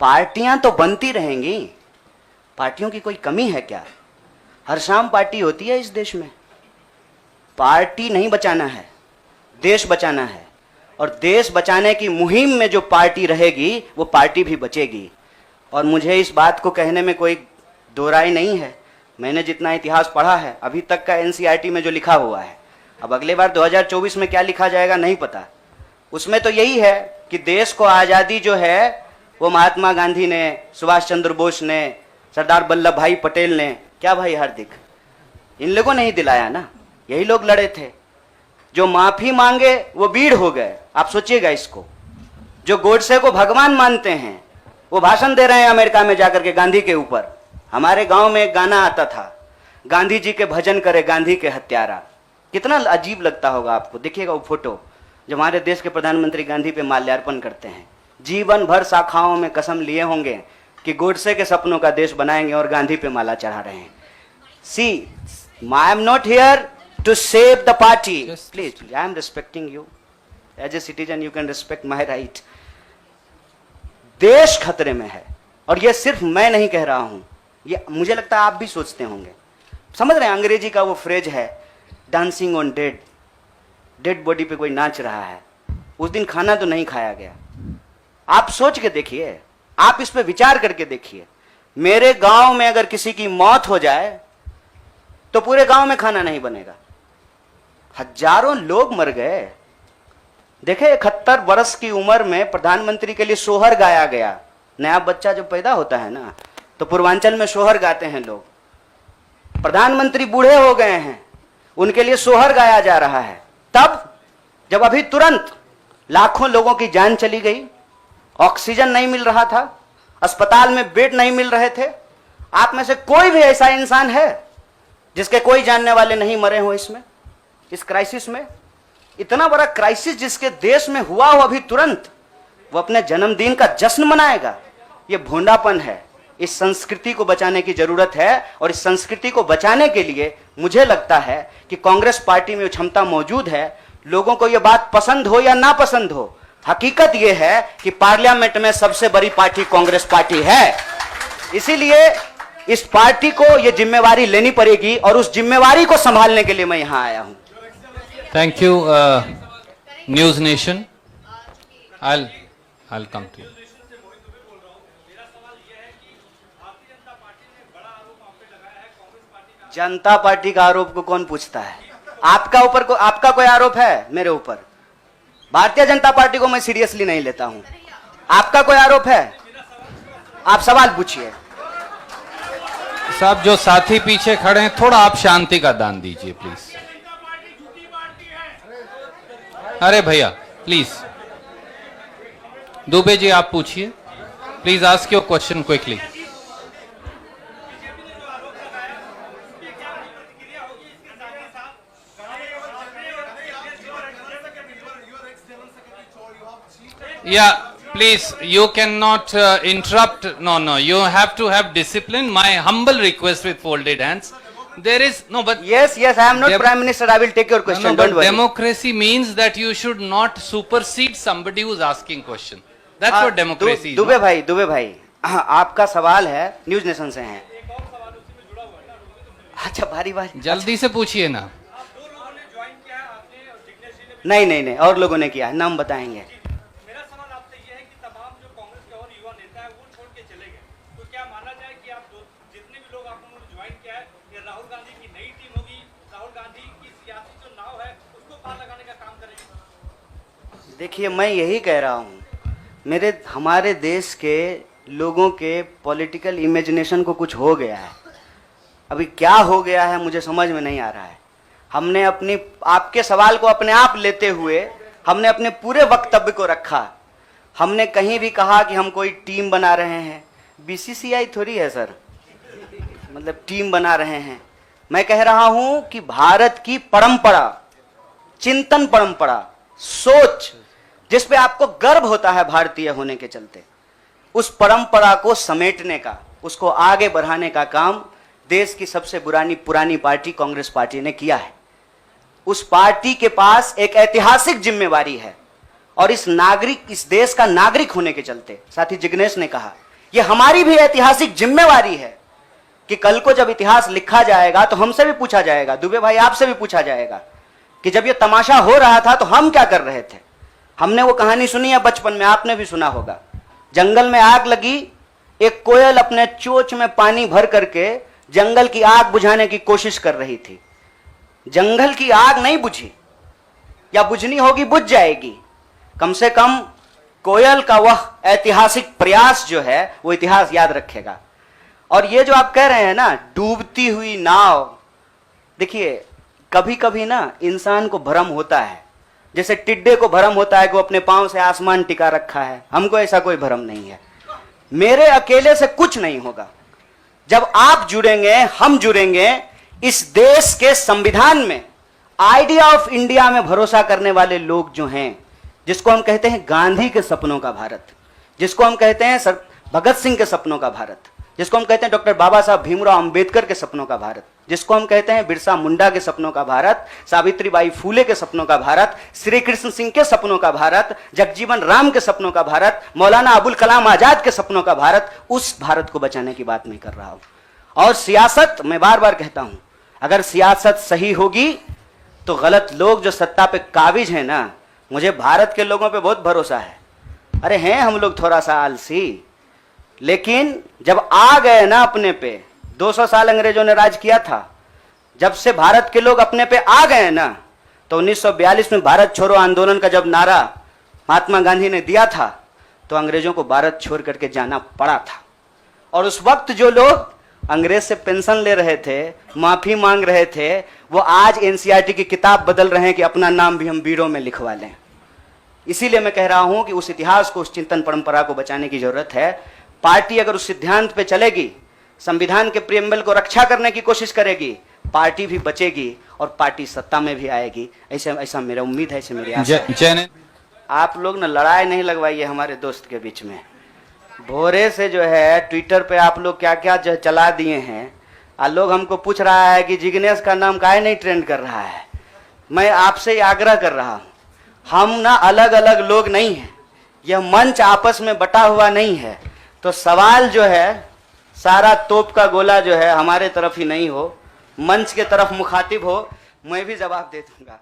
पार्टियां तो बनती रहेंगी, पार्टियों की कोई कमी है क्या? हर शाम पार्टी होती है इस देश में। पार्टी नहीं बचाना है, देश बचाना है, और देश बचाने की मुहिम में जो पार्टी रहेगी वो पार्टी भी बचेगी। और मुझे इस बात को कहने में कोई दो राय नहीं है। मैंने जितना इतिहास पढ़ा है अभी तक का एनसीईआरटी में जो लिखा हुआ है, अब अगले बार 2024 में क्या लिखा जाएगा नहीं पता। उसमें तो यही है कि देश को आज़ादी जो है वो महात्मा गांधी ने, सुभाष चंद्र बोस ने, सरदार वल्लभ भाई पटेल ने, क्या भाई हार्दिक, इन लोगों ने ही दिलाया ना। यही लोग लड़े थे। जो माफी मांगे वो बीड़ हो गए। आप सोचिएगा इसको। जो गोडसे को भगवान मानते हैं वो भाषण दे रहे हैं अमेरिका में जाकर के गांधी के ऊपर। हमारे गांव में एक गाना आता था, गांधी जी के भजन करे गांधी के हत्यारा। कितना अजीब लगता होगा आपको। देखिएगा वो फोटो जब हमारे देश के प्रधानमंत्री गांधी पे माल्यार्पण करते हैं। जीवन भर शाखाओं में कसम लिए होंगे कि गोडसे के सपनों का देश बनाएंगे और गांधी पे माला चढ़ा रहे हैं। See, I am not here to save the party. Please, I am respecting you. As a citizen, you can respect my right. देश खतरे में है, और ये सिर्फ मैं नहीं कह रहा हूं, ये मुझे लगता है आप भी सोचते होंगे। समझ रहे हैं, अंग्रेजी का वो फ्रेज है, dancing on dead. Dead body पे कोई नाच रहा है। उस दिन खाना तो नहीं खाया गया। आप सोच के देखिए, आप इस पे विचार करके देखिए। मेरे गांव में अगर किसी की मौत हो जाए तो पूरे गांव में खाना नहीं बनेगा। हजारों लोग मर गए। देखे 71 वर्ष की उम्र में प्रधानमंत्री के लिए सोहर गाया गया। नया बच्चा जब पैदा होता है ना तो पूर्वांचल में सोहर गाते हैं लोग। प्रधानमंत्री बूढ़े हो गए हैं, उनके लिए सोहर गाया जा रहा है। तब जब अभी तुरंत लाखों लोगों की जान चली गई, ऑक्सीजन नहीं मिल रहा था, अस्पताल में बेड नहीं मिल रहे थे। आप में से कोई भी ऐसा इंसान है जिसके कोई जानने वाले नहीं मरे हो इसमें, इस क्राइसिस में? इतना बड़ा क्राइसिस जिसके देश में हुआ हो अभी तुरंत, वो अपने जन्मदिन का जश्न मनाएगा? ये भोंडापन है। इस संस्कृति को बचाने की जरूरत है, और इस संस्कृति को बचाने के लिए मुझे लगता है कि कांग्रेस पार्टी में क्षमता मौजूद है। लोगों को यह बात पसंद हो या ना पसंद हो, हकीकत यह है कि पार्लियामेंट में सबसे बड़ी पार्टी कांग्रेस पार्टी है। इसीलिए इस पार्टी को यह जिम्मेवारी लेनी पड़ेगी, और उस जिम्मेवारी को संभालने के लिए मैं यहां आया हूं। Thank you, News Nation. I'll come to you. Janata party का आरोप को कौन पूछता है? आपका कोई आरोप है मेरे ऊपर? भारतीय जनता पार्टी को मैं सीरियसली नहीं लेता हूं। आपका कोई आरोप है? आप सवाल पूछिए। साहब, जो साथी पीछे खड़े हैं, थोड़ा आप शांति का दान दीजिए प्लीज। अरे भैया प्लीज, दुबे जी आप पूछिए please. Ask your question quickly. Yeah, please, you cannot interrupt. No, you have to have discipline. My humble request with folded hands. There is no, but yes, I am not Prime Minister. I will take your question. No, don't worry. Democracy means that you should not supersede somebody who's asking question. That's what democracy is. Dubey भाई, आपका सवाल है, news nation से हैं। अच्छा, भारी जल्दी से पूछिए ना। नहीं, और लोगों ने किया, नाम बताएंगे। देखिए, मैं यही कह रहा हूँ, हमारे देश के लोगों के पॉलिटिकल इमेजिनेशन को कुछ हो गया है। अभी क्या हो गया है मुझे समझ में नहीं आ रहा है। हमने आपके सवाल को अपने आप लेते हुए हमने अपने पूरे वक्तव्य को रखा। हमने कहीं भी कहा कि हम कोई टीम बना रहे हैं। बीसीसीआई थोड़ी है सर, मतलब टीम बना रहे हैं। मैं कह रहा हूं कि भारत की परंपरा, चिंतन परंपरा, सोच, जिस पे आपको गर्व होता है भारतीय होने के चलते, उस परंपरा को समेटने का, उसको आगे बढ़ाने का काम देश की सबसे पुरानी पार्टी कांग्रेस पार्टी ने किया है। उस पार्टी के पास एक ऐतिहासिक जिम्मेवारी है, और इस देश का नागरिक होने के चलते, साथी जिग्नेश ने कहा ये हमारी भी ऐतिहासिक जिम्मेवारी है कि कल को जब इतिहास लिखा जाएगा तो हमसे भी पूछा जाएगा, दुबे भाई आपसे भी पूछा जाएगा कि जब ये तमाशा हो रहा था तो हम क्या कर रहे थे। हमने वो कहानी सुनी है बचपन में, आपने भी सुना होगा। जंगल में आग लगी, एक कोयल अपने चोंच में पानी भर करके जंगल की आग बुझाने की कोशिश कर रही थी। जंगल की आग नहीं बुझी, या बुझनी होगी बुझ जाएगी। कम से कम कोयल का वह ऐतिहासिक प्रयास जो है वो इतिहास याद रखेगा। और ये जो आप कह रहे हैं ना, डूबती हुई नाव, देखिए कभी कभी ना इंसान को भ्रम होता है, जैसे टिड्डे को भ्रम होता है कि वो अपने पांव से आसमान टिका रखा है। हमको ऐसा कोई भ्रम नहीं है। मेरे अकेले से कुछ नहीं होगा। जब आप जुड़ेंगे, हम जुड़ेंगे, इस देश के संविधान में, आइडिया ऑफ इंडिया में भरोसा करने वाले लोग जो हैं, जिसको हम कहते हैं गांधी के सपनों का भारत, जिसको हम कहते हैं भगत सिंह के सपनों का भारत, जिसको हम कहते हैं डॉक्टर बाबा साहब भीमराव अंबेडकर के सपनों का भारत, जिसको हम कहते हैं बिरसा मुंडा के सपनों का भारत, सावित्रीबाई फूले के सपनों का भारत, श्री कृष्ण सिंह के सपनों का भारत, जगजीवन राम के सपनों का भारत, मौलाना अबुल कलाम आजाद के सपनों का भारत, उस भारत को बचाने की बात मैं कर रहा हूं। और सियासत, मैं बार बार कहता हूं, अगर सियासत सही होगी तो गलत लोग जो सत्ता पे काबिज हैं ना, मुझे भारत के लोगों पे बहुत भरोसा है। अरे हैं हम लोग थोड़ा सा आलसी, लेकिन जब आ गए ना अपने पे, 200 साल अंग्रेजों ने राज किया था, जब से भारत के लोग अपने पे आ गए ना, तो 1942 में भारत छोड़ो आंदोलन का जब नारा महात्मा गांधी ने दिया था, तो अंग्रेजों को भारत छोड़ करके जाना पड़ा था। और उस वक्त जो लोग अंग्रेज से पेंशन ले रहे थे, माफी मांग रहे थे, वो आज एनसीईआरटी की किताब बदल रहे हैं कि अपना नाम भी हम बीड़ों में लिखवा लें। इसीलिए मैं कह रहा हूं कि उस इतिहास को, उस चिंतन परंपरा को बचाने की जरूरत है। पार्टी अगर उस सिद्धांत पे चलेगी, संविधान के प्रियम्बल को रक्षा करने की कोशिश करेगी, पार्टी भी बचेगी और पार्टी सत्ता में भी आएगी। ऐसा मेरा उम्मीद है, ऐसे मेरी आशा है। आप लोग ना लड़ाई नहीं लगवाइए हमारे दोस्त के बीच में। भोरे से जो है ट्विटर पे आप लोग क्या क्या चला दिए हैं, और लोग हमको पूछ रहा है कि जिग्नेश का नाम काहे नहीं ट्रेंड कर रहा है। मैं आपसे आग्रह कर रहा हूं, हम ना अलग अलग लोग नहीं हैं, यह मंच आपस में बटा हुआ नहीं है। तो सवाल जो है, सारा तोप का गोला जो है हमारे तरफ ही नहीं हो, मंच के तरफ मुखातिब हो, मैं भी जवाब दे दूंगा।